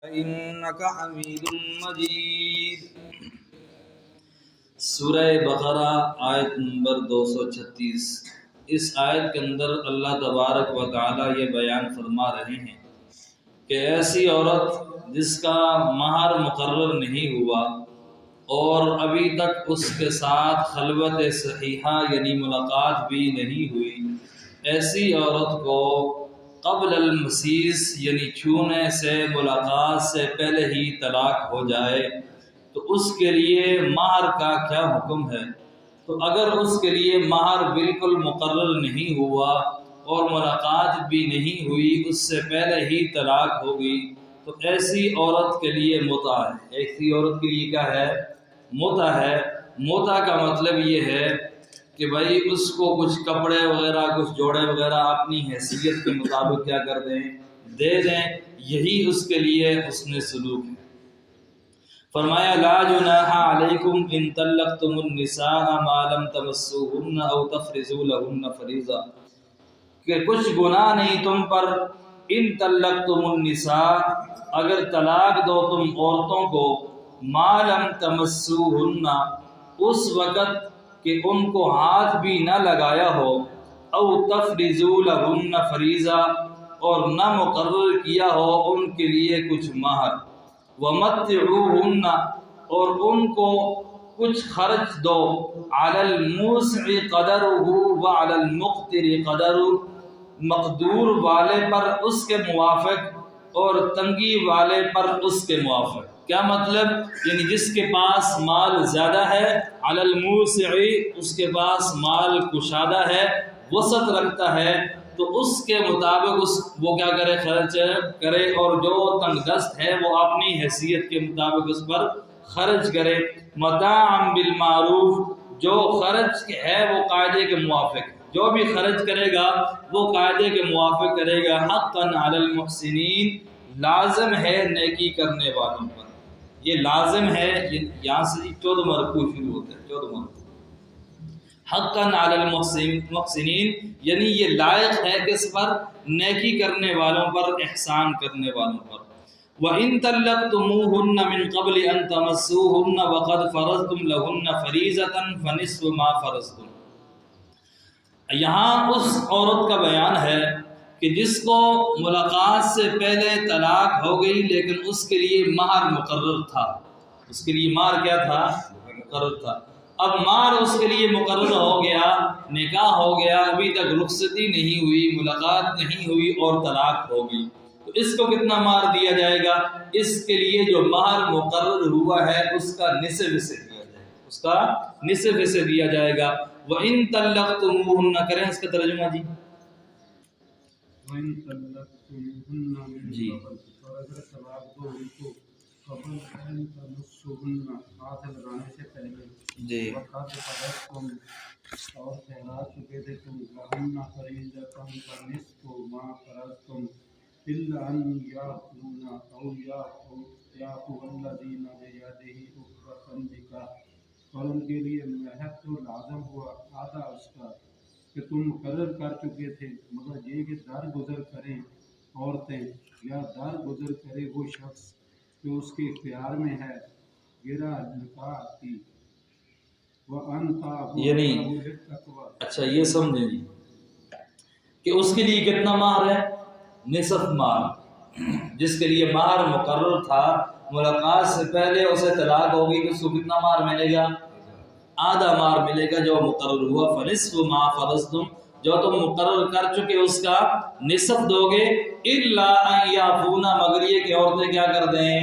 إنك حميد مجيد۔ سورہ بقرہ آیت نمبر 236۔ اس آیت کے اندر اللہ تبارک و تعالی یہ بیان فرما رہے ہیں کہ ایسی عورت جس کا مہر مقرر نہیں ہوا اور ابھی تک اس کے ساتھ خلوت صحیحہ یعنی ملاقات بھی نہیں ہوئی، ایسی عورت کو قبل المسیس یعنی چھونے سے ملاقات سے پہلے ہی طلاق ہو جائے تو اس کے لیے مہر کا کیا حکم ہے؟ تو اگر اس کے لیے مہر بالکل مقرر نہیں ہوا اور ملاقات بھی نہیں ہوئی، اس سے پہلے ہی طلاق ہو گئی، تو ایسی عورت کے لیے متع ہے۔ ایسی عورت کے لیے کیا ہے؟ متع ہے۔ متع کا مطلب یہ ہے کہ بھائی اس کو کچھ کپڑے وغیرہ، کچھ جوڑے وغیرہ اپنی حیثیت کے مطابق کیا کر دیں، دے دیں، یہی اس کے لیے حسن سلوک ہے۔ فرمایا لا جناح علیکم ان طلقتم النساء ما لم تمسوهن او تفرضوا لهن فریضہ، کہ کچھ گناہ نہیں تم پر، ان طلقتم النساء اگر طلاق دو تم عورتوں کو، ما لم تمسوهن اس وقت کہ ان کو ہاتھ بھی نہ لگایا ہو، او تفرضوا لهن فریضہ اور نہ مقرر کیا ہو ان کے لیے کچھ مہر، ومتعوهن اور ان کو کچھ خرچ دو، علی الموسع قدرہ وعلی المقتر قدرہ، مقدور والے پر اس کے موافق اور تنگی والے پر اس کے موافق۔ کیا مطلب؟ یعنی جس کے پاس مال زیادہ ہے، علی الموسع اس کے پاس مال کشادہ ہے، وسعت رکھتا ہے، تو اس کے مطابق وہ کیا کرے؟ خرچ کرے، اور جو تنگ دست ہے وہ اپنی حیثیت کے مطابق اس پر خرچ کرے۔ متاعا بالمعروف جو خرچ ہے وہ قاعدے کے موافق، جو بھی خرچ کرے گا وہ قاعدے کے موافق کرے گا۔ حقا علی المحسنین لازم ہے نیکی کرنے والوں پر، یہ لازم ہے، یہاں سے 14 مرکو شروع ہوتا ہے، 14 مرکو۔ حقا علی المحسنین یعنی یہ لائق ہے کس پر؟ نیکی کرنے والوں پر، احسان کرنے والوں پر۔ وَإِن طَلَّقْتُمُوهُنَّ مِن قَبْلِ أَن تَمَسُّوهُنَّ وَقَدْ فَرَضْتُمْ لَهُنَّ فَرِيضَةً فَنِصْفُ مَا فَرَضْتُمْ۔ یہاں اس عورت کا بیان ہے کہ جس کو ملاقات سے پہلے طلاق ہو گئی لیکن اس کے لیے مہر مقرر تھا، اس کے لیے مہر کیا تھا؟ مقرر تھا۔ اب مہر اس کے لیے مقرر ہو گیا، نکاح ہو گیا، ابھی تک رخصتی نہیں ہوئی، ملاقات نہیں ہوئی اور طلاق ہو گئی، تو اس کو کتنا مہر دیا جائے گا؟ اس کے لیے جو مہر مقرر ہوا ہے اس کا نصف سے دیا جائے گا، اس کا نصف سے دیا جائے گا۔ وَإِن طَلَّقْتُمُوهُنَّ کریں اس کا ترجمہ جی۔ وَإِن طَلَّقْتُمُوهُنَّ مِن جی قَبْلِ، اور اگر طلاق دو ان کو قبل ان تمسوهن ہاتھ لگانے سے پہلے، جی، وقت فرضتم اور ٹھہرا چکے تھے تم، لہن فریضۃ فنصف ما فرضتم الا ان یعفون او یعفو الذین بیدہ عقدۃ النکاح، اور ان کے لیے مہر تو لازم ہوا آدھا اس کا کہ تم مقرر کر چکے تھے، مگر یہ کہ درگزر کریں عورتیں، یا درگزر کرے وہ شخص جو اس کے اختیار میں ہے گرا نکاح کی، وَأَن تَعْفُوا یعنی أَقْرَبُ لِلتَّقْوَىٰ۔ اچھا یہ سمجھیں جی کہ اس کے لیے کتنا مہر ہے؟ نصف مہر۔ جس کے لیے مہر مقرر تھا، ملاقات سے پہلے اسے طلاق ہوگی تو اس کو کتنا مہر ملے گا؟ آدھا مہر ملے گا جو مقرر ہوا۔ فنصف ما فرضتم جو تم مقرر کر چکے اس کا نصف دو گے، الا ان یعفون مگر یہ کہ عورتیں کیا کر دیں؟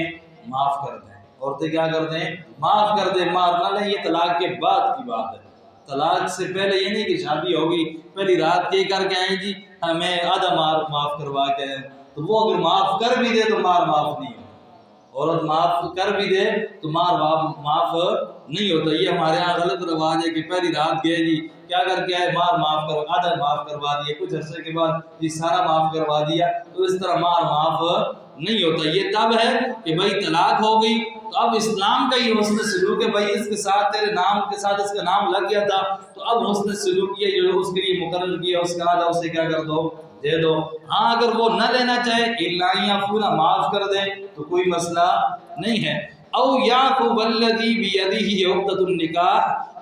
معاف کر دیں۔ عورتیں کیا کر دیں؟ معاف کر دیں، مہر نہ لیں۔ یہ طلاق کے بعد کی بات ہے، طلاق سے پہلے یہ نہیں کہ شادی ہوگی پہلی رات یہ کر کے آئیں جی ہمیں آدھا مہر معاف کروا کے آئیں، تو وہ اگر معاف کر بھی دے تو مہر معاف نہیں ہوتا۔ عورت معاف کر بھی دے تو مہر معاف نہیں ہوتا۔ یہ ہمارے یہاں غلط رواج ہے کہ پہلی رات گئے جی کیا کر کے آئے؟ مہر معاف کر، آدھا معاف کروا دیا، کچھ عرصے کے بعد یہ سارا معاف کروا دیا، تو اس طرح مہر معاف نہیں ہوتا۔ یہ تب ہے کہ بھائی طلاق ہو گئی تو اب اسلام کا یہ حسن سلوک ہے، بھائی اس کے ساتھ تیرے نام کے ساتھ اس کا نام لگ گیا تھا تو اب حسن سلوک یہ جو اس کے لیے مقرر کیا اس کا آدھا اسے کیا کر دو، دے دو. ہاں اگر وہ نہ لینا چاہے الا یعفونا معاف کر دے تو کوئی مسئلہ نہیں ہے. او یعفو الذی بیدہ عقدۃ النکاح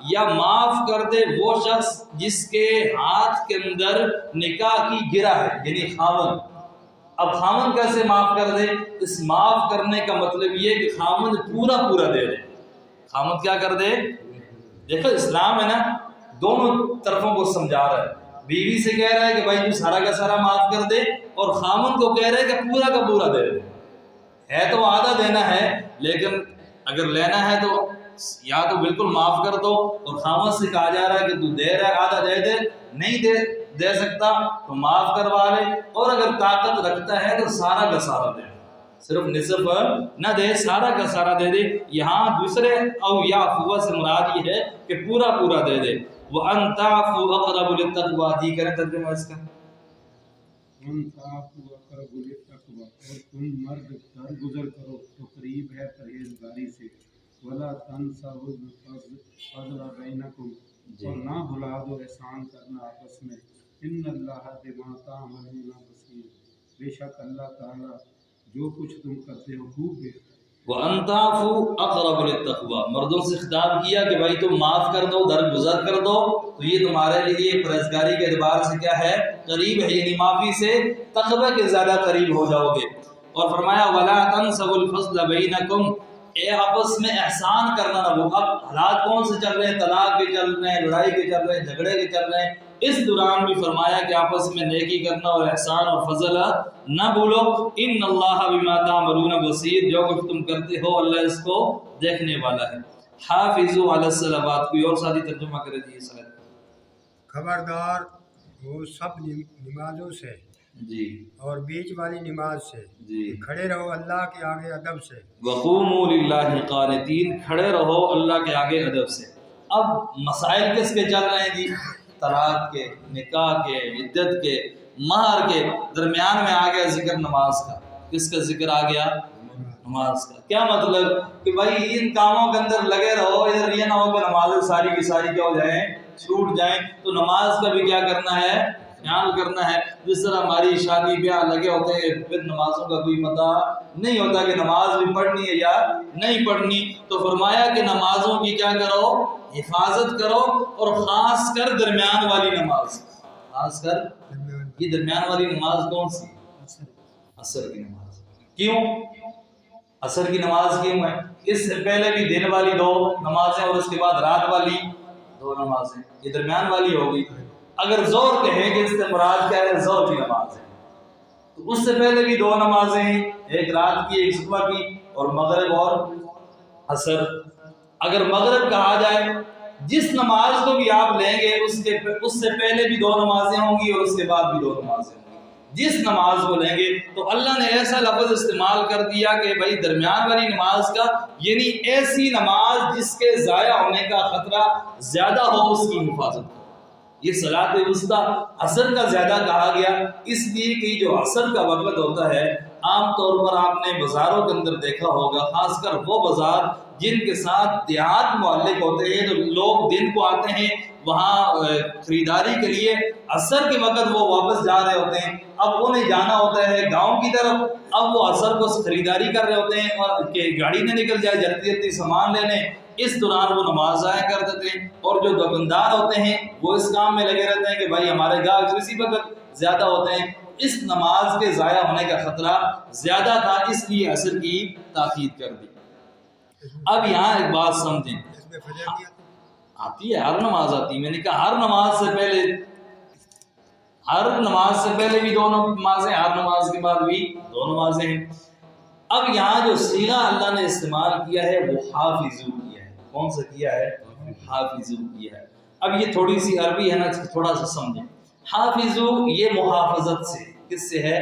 یا معاف کر دے وہ شخص جس کے ہاتھ کے اندر نکاح کی گرہ ہے یعنی خاوند. اب خاوند کیسے معاف کر دے؟ اس معاف کرنے کا مطلب یہ کہ خاوند پورا پورا دے دے. خاوند کیا کر دے؟ دیکھو اسلام ہے نا دونوں طرفوں کو سمجھا رہا ہے. بیوی سے کہہ رہا ہے کہ بھائی تو سارا کا سارا معاف کر دے اور خاوند کو کہہ رہا ہے کہ پورا کا پورا دے دے. ہے تو آدھا دینا ہے لیکن اگر لینا ہے تو یا تو بالکل معاف کر دو اور خاوند سے کہا جا رہا ہے کہ تو دے رہا ہے آدھا دے دے. نہیں دے سکتا تو معاف کروا لے اور اگر طاقت رکھتا ہے تو سارا کا سارا دے. صرف نصف نہ دے سارا کا سارا دے دے. یہاں دوسرے او یعفو سے مراد یہ ہے کہ پورا پورا دے دے. وَأَن تَعْفُوا أَقْرَبُ لِلتَّقْوَىٰ دی کریں ترجمہ اس کا. وَأَن تَعْفُوا أَقْرَبُ لِلتَّقْوَىٰ اور تم مرد درگزر کرو تو قریب ہے پرہیزگاری سے. وَلَا تَنْسَوُا الْفَضْلَ بَيْنَكُمْ اور نہ بھلا دو احسان کرنا آپس میں. إِنَّ اللَّهَ بِمَا تَعْمَلُونَ بَصِيرٌ بے شک اللہ تعالیٰ جو کچھ تم کرتے ہو خوب دیکھتا ہے. وَأَن تَعْفُوا أَقْرَبُ لِلتَّقْوَىٰ مردوں سے خطاب کیا کہ بھائی تم معاف کر دو درگزر کر دو تو یہ تمہارے لیے پرہیزگاری کے اعتبار سے کیا ہے؟ قریب ہے یعنی معافی سے تقوی کے زیادہ قریب ہو جاؤ گے. اور فرمایا وَلَا تَنْسَوُا الْفَضْلَ بَيْنَكُمْ اے آپس میں احسان کرنا نہ بھولو. اب حالات کون سے چل رہے ہیں؟ طلاق کے چل رہے ہیں, لڑائی کے چل رہے ہیں, جھگڑے کے چل رہے ہیں. اس دوران بھی فرمایا کہ آپس میں نیکی کرنا اور احسان اور فضل نہ بھولو. ان اللہ بما تعملون بصیر جو کچھ تم کرتے ہو اللہ اس کو دیکھنے والا ہے. حافظوا علی الصلوات کوئی اور ساتھی ترجمہ کرے جی. خبردار وہ سب نمازوں سے جی اور بیچ والی نماز سے جی. کھڑے رہو اللہ کے آگے ادب سے. وقوموا للہ قانتین کھڑے رہو اللہ کے آگے ادب سے. اب مسائل کس کے چل رہے ہیں جی؟ طلاق کے, نکاح کے, عدت کے, مہر کے. درمیان میں آ گیا ذکر نماز کا. کس کا ذکر آ گیا؟ نماز کا. کیا مطلب کہ بھائی ان کاموں کے اندر لگے رہو, ادھر یہ نہ ہو کہ نمازیں ساری کی ساری کیا ہو جائیں, چھوٹ جائیں. تو نماز کا بھی کیا کرنا ہے؟ خیال کرنا ہے. جس طرح ہماری شادی بیاہ لگے ہوتے ہیں پھر نمازوں کا کوئی پتہ نہیں ہوتا کہ نماز بھی پڑھنی ہے یا نہیں پڑھنی. تو فرمایا کہ نمازوں کی کیا کرو؟ حفاظت کرو اور خاص کر درمیان والی نماز. خاص کر یہ درمیان والی نماز کون سی؟ عصر کی نماز. کیوں عصر کی نماز کیوں ہے؟ اس سے پہلے بھی دن والی 2 نمازیں اور اس کے بعد رات والی 2 نمازیں, یہ درمیان والی ہوگی. اگر زور کہیں کہ اس سے مراد کیا ہے؟ زور کی نماز ہے. تو اس سے پہلے بھی 2 نمازیں ہیں, ایک رات کی ایک صبح کی, اور مغرب اور عصر. اگر مغرب کہا جائے جس نماز کو بھی آپ لیں گے اس سے پہلے بھی 2 نمازیں ہوں گی اور اس کے بعد بھی 2 نمازیں ہوں گی. جس نماز کو لیں گے تو اللہ نے ایسا لفظ استعمال کر دیا کہ بھائی درمیان والی نماز کا یعنی ایسی نماز جس کے ضائع ہونے کا خطرہ زیادہ ہو اس کی حفاظت کرو. یہ صلاۃ وسطیٰ عصر کا زیادہ کہا گیا اس لیے کہ جو عصر کا وقت ہوتا ہے عام طور پر آپ نے بازاروں کے اندر دیکھا ہوگا, خاص کر وہ بازار جن کے ساتھ دیہات معلق ہوتے ہیں, تو لوگ دن کو آتے ہیں وہاں خریداری کے لیے, عصر کے وقت وہ واپس جا رہے ہوتے ہیں. اب انہیں جانا ہوتا ہے گاؤں کی طرف, اب وہ عصر کو خریداری کر رہے ہوتے ہیں اور کہ گاڑی نہ نکل جائے جلدی جلدی سامان لینے, اس دوران وہ نماز ضائع کر دیتے ہیں. اور جو دکاندار ہوتے ہیں وہ اس کام میں لگے رہتے ہیں کہ بھائی ہمارے گاہک اسی وقت زیادہ ہوتے ہیں. اس نماز کے ضائع ہونے کا خطرہ زیادہ تھا اس لیے عصر کی تاکید کر دی. اب یہاں ایک بات سمجھیں, آتی ہے ہر نماز آتی ہے, میں نے کہا ہر نماز سے پہلے بھی 2 نمازیں, ہر نماز کے بعد بھی 2 نمازیں ہیں. اب یہاں جو صیغہ اللہ نے استعمال کیا ہے وہ حافظو کیا ہے. کون سا کیا ہے؟ حافظو کیا ہے. اب یہ تھوڑی سی عربی ہے نا, تھوڑا سا سمجھیں. حافظو یہ محافظت سے, کس سے ہے؟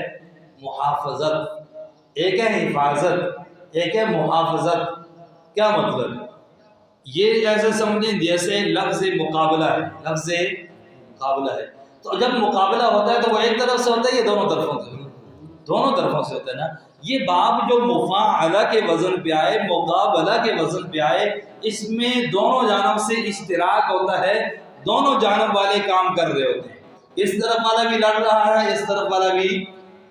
محافظت. ایک ہے حفاظت, ایک ہے محافظت. کیا مطلب؟ یہ ایسے سمجھیں جیسے لفظ مقابلہ ہے. لفظ مقابلہ ہے تو جب مقابلہ ہوتا ہے تو وہ ایک طرف سے ہوتا ہے یا دونوں طرفوں سے؟ دونوں طرفوں سے ہوتا ہے نا. یہ باب جو مفاعلہ کے وزن پہ آئے, مقابلہ کے وزن پہ آئے, اس میں دونوں جانب سے اشتراک ہوتا ہے, دونوں جانب والے کام کر رہے ہوتے ہیں. اس طرف والا بھی لڑ رہا ہے، اس طرف والا بھی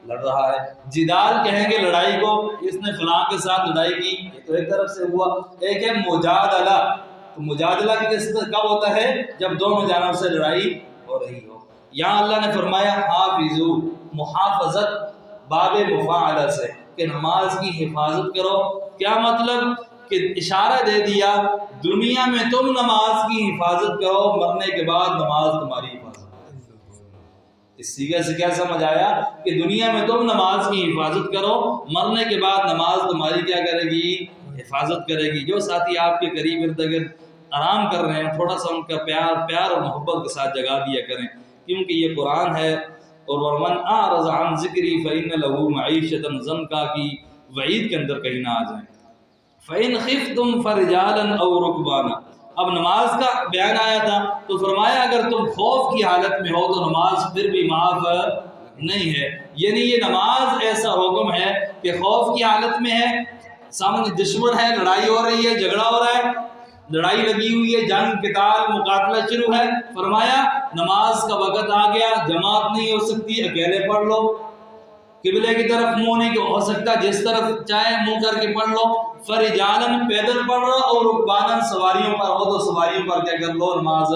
لڑ رہا ہے۔ جدال کہیں گے لڑائی کو، اس نے فلاں کے ساتھ لڑائی کی، یہ تو ایک طرف سے ہوا۔ ایک ہے مجادلہ، تو مجادلہ کب ہوتا ہے؟ جب دونوں جانب سے لڑائی ہو رہی ہو۔ یہاں اللہ نے فرمایا حافظو، محافظت باب مفاعلہ سے، کہ نماز کی حفاظت کرو۔ کیا مطلب؟ کہ اشارہ دے دیا دنیا میں تم نماز کی حفاظت کرو، مرنے کے بعد نماز تمہاری حفاظت کرے۔ اس سیغے سے کیا سمجھ آیا؟ کہ دنیا میں تم نماز کی حفاظت کرو، مرنے کے بعد نماز تمہاری کیا کرے گی؟ حفاظت کرے گی۔ جو ساتھی آپ کے قریب ارد گرد آرام کر رہے ہیں، تھوڑا سا ان کا پیار اور محبت کے ساتھ جگا دیا کریں، کیونکہ یہ قرآن ہے۔ اور وَمَنْ أَعْرَضَ عَنْ ذِكْرِي فَإِنَّ لَهُ مَعِيشَةً ضَنْكَا کی وعید کے اندر کہیں نہ آ جائیں۔ فَإِنْ خِفْتُمْ فَرِجَالًا أَوْ رُكْبَانًا، اب نماز کا بیان آیا تھا تو فرمایا اگر تم خوف کی حالت میں ہو تو نماز پھر بھی معاف نہیں ہے۔ یعنی یہ نماز ایسا حکم ہے کہ خوف کی حالت میں ہے، سامنے دشمن ہے، لڑائی ہو رہی ہے، جھگڑا ہو رہا ہے، لڑائی لگی ہوئی ہے، جنگ قتال مقاتلہ شروع ہے، فرمایا نماز کا وقت آ گیا، جماعت نہیں ہو سکتی، اکیلے پڑھ لو، قبلے کی طرف منہ نہیں ہو سکتا، جس طرف چاہے منہ کر کے پڑھ لو، فرجالن پیدل پڑھ لو، اور رکبانن سواریوں پر ہو تو سواریوں پر کیا کر لو؟ نماز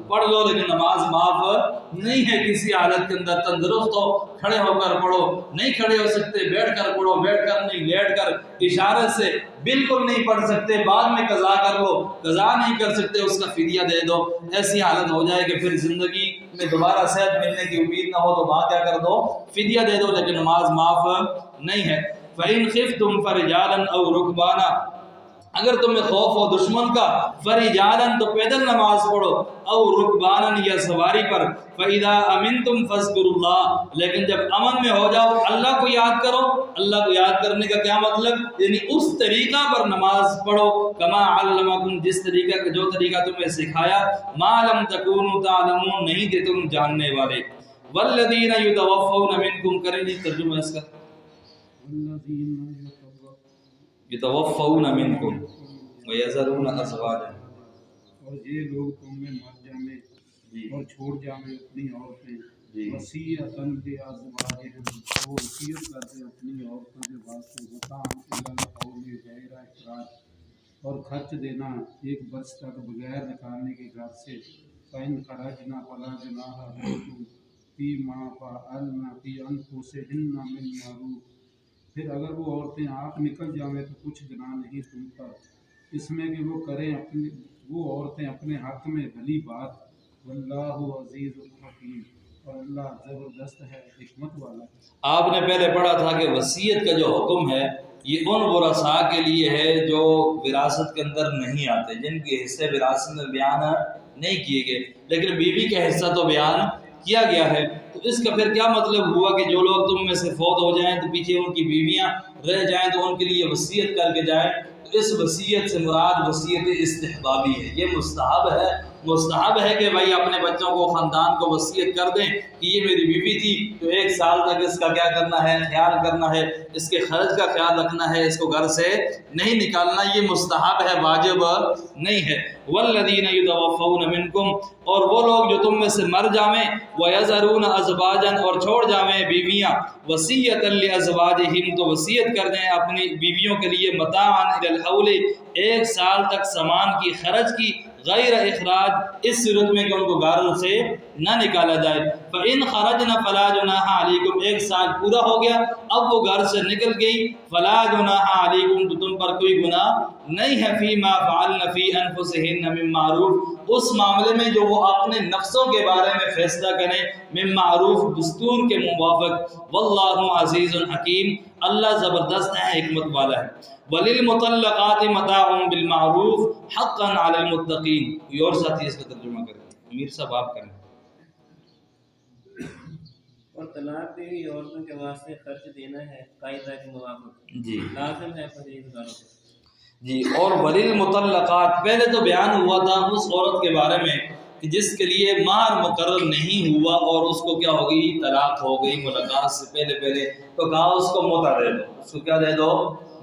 پڑھ لو، لیکن نماز معاف نہیں ہے کسی حالت کے اندر۔ تندرست ہو کھڑے ہو کر پڑھو، نہیں کھڑے ہو سکتے بیٹھ کر پڑھو، بیٹھ کر نہیں، لیٹ کر، اشارے سے بالکل نہیں پڑھ سکتے بعد میں قضا کر لو، قضا نہیں کر سکتے اس کا فدیہ دے دو۔ ایسی حالت ہو جائے کہ پھر زندگی میں دوبارہ صحت ملنے کی امید نہ ہو تو وہاں کیا کر دو؟ فدیہ دے دو، لیکن نماز معاف نہیں ہے۔ فَإِنْ خِفْتُمْ فَرِجَالًا أَوْ رُكْبَانًا، اگر تمہیں خوف ہو دشمن کا، فَرِجَالًا تو پیدل نماز پڑھو، او رُكْبَانًا یا سواری پر، فَإِذَا أَمِنْتُمْ فَاذْكُرُوا اللَّهَ، لیکن جب امن میں ہو جاؤ اللہ کو یاد کرو۔ اللہ کو یاد کرنے کا کیا مطلب؟ یعنی اس طریقہ پر نماز پڑھو، کما علمکم، جس طریقہ کا جو طریقہ تمہیں سکھایا، ما لم تکونوا تعلمون، نہیں تھے تم جاننے والے۔ والذین یتوفون منکم، کریں جی ترجمہ اس کا، یتوفون منکم ویذرون ازواجا، اور یہ لوگ تم میں مر جائیں اور چھوڑ جائیں اپنی عورتیں، وصیۃً لازواجہم، وہ وصیت کرتے اپنی عورتوں کے واسطے، متاعً الی الحول غیر اخراج، اور خرچ دینا ایک برس تک بغیر نکالنے کے گھر سے، فإن خرجنا فلا جناح علیکم فیما فعلن فی انفسہن من معروف، پھر اگر وہ عورتیں آپ نکل جائیں تو کچھ گناہ نہیں تم پر اس میں کہ وہ کریں وہ عورتیں اپنے حق میں بھلی بات، واللہ عزیز الحکیم، اور اللہ زبردست ہے، حکمت والا ہے۔ آپ نے پہلے پڑھا تھا کہ وصیت کا جو حکم ہے یہ ان ورثاء کے لیے ہے جو وراثت کے اندر نہیں آتے، جن کے حصے وراثت میں بیان نہیں کیے گئے، لیکن بیوی کا حصہ تو بیان کیا گیا ہے۔ تو اس کا پھر کیا مطلب ہوا کہ جو لوگ تم میں سے فوت ہو جائیں تو پیچھے ان کی بیویاں رہ جائیں تو ان کے لیے وصیت کر کے جائیں، تو اس وصیت سے مراد وصیت استحبابی ہے، یہ مستحب ہے۔ مستحب ہے کہ بھائی اپنے بچوں کو، خاندان کو وصیت کر دیں کہ یہ میری بیوی تھی تو 1 سال تک اس کا کیا کرنا ہے؟ خیال کرنا ہے، اس کے خرچ کا خیال رکھنا ہے، اس کو گھر سے نہیں نکالنا، یہ مستحب ہے، واجب نہیں ہے۔ والذین یتوفون منکم، اور وہ لوگ جو تم میں سے مر جاویں، ویذرون ازواجا، اور چھوڑ جاویں بیویاں، وصیۃ لازواجہم، تو وصیت کر دیں اپنی بیویوں کے لیے، متاعا الی الحول، 1 سال تک سامان کی خرچ کی، غیر اخراج، اس صورت میں کہ ان کو گھر سے نہ نکالا جائے۔ فَإِنْ خَرَجْنَ فَلَا جُنَاحَ عَلَيْكُمْ، 1 سال پورا ہو گیا، اب وہ گھر سے نکل گئی، فَلَا جُنَاحَ عَلَيْكُمْ، تو تم پر کوئی گناہ نہیں ہے، فِيمَا فَعَلْنَ فِي أَنفُسِهِنَّ مِن مَّعْرُوف، اس معاملے میں جو وہ اپنے نفسوں کے بارے میں فیصلہ کریں، من معروف، دستور کے موافق، واللہ عزیز حکیم، اللہ زبردست ہے، حکمت والا ہے۔ وَلِلْمُطَلَّقَاتِ مَتَاعٌ بِالْمَعْرُوفِ حَقًّا عَلَى الْمُتَّقِينَ، کوئی اور ساتھی اس کا ترجمہ کریں، امیر صاحب آپ کریں۔ اور طلاق دی ہوئی عورتوں کے واسطے خرچ دینا ہے قاعدہ کے موافق، جی لازم ہے پرہیزگاروں کو۔ جی، اور وَلِلْمُطَلَّقَاتِ، پہلے تو بیان ہوا تھا اس عورت کے بارے میں کہ جس کے لیے مہر مقرر نہیں ہوا اور اس کو کیا ہو گئی؟ طلاق ہو گئی ملاقات سے پہلے، تو کہا اس کو متع دے دو، اس کو کیا دے دو؟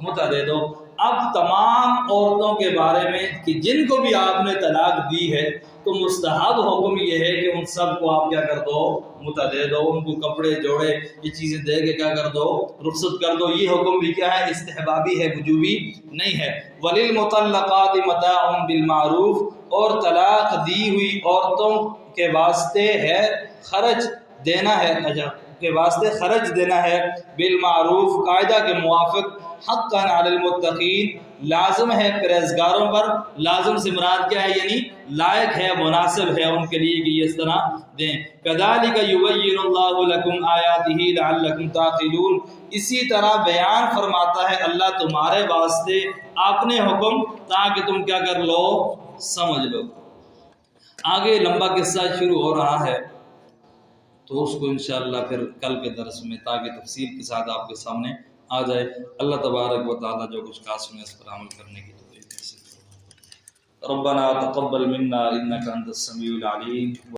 متع دے دو۔ اب تمام عورتوں کے بارے میں کہ جن کو بھی آپ نے طلاق دی ہے، تو مستحب حکم یہ ہے کہ ان سب کو آپ کیا کر دو، متع دے دو، ان کو کپڑے جوڑے یہ چیزیں دے کے کیا کر دو، رخصت کر دو۔ یہ حکم بھی کیا ہے، استحبابی ہے، وجوبی نہیں ہے۔ وَلِلْمُطَلَّقَاتِ مَتَاعٌ بِالْمَعْرُوفِ، اور طلاق دی ہوئی عورتوں کے واسطے ہے خرچ دینا ہے، کے واسطے خرچ دینا ہے، بالمعروف قاعدہ کے موافق، حقا علی المتقین لازم ہے پرہیزگاروں پر۔ لازم سے مراد کیا ہے، یعنی لائق ہے، مناسب ہے ان کے لیے کہ یہ اس طرح دیں۔ کذالک یبین اللہ لکم آیاتہ لعلکم تعقلون، اسی طرح بیان فرماتا ہے اللہ تمہارے واسطے اپنے حکم تاکہ تم کیا کر لو، سمجھ لو۔ آگے لمبا قصہ شروع ہو رہا ہے تو اس کو انشاءاللہ پھر کل کے درس میں تاکہ تفصیل کے ساتھ آپ کے سامنے آ جائے۔ اللہ تبارک و تعالیٰ جو کچھ کہا سنے اس پر عمل کرنے کی توفیق نصیب فرمائے۔ ربنا تقبل منا انک انت السمیع العلیم۔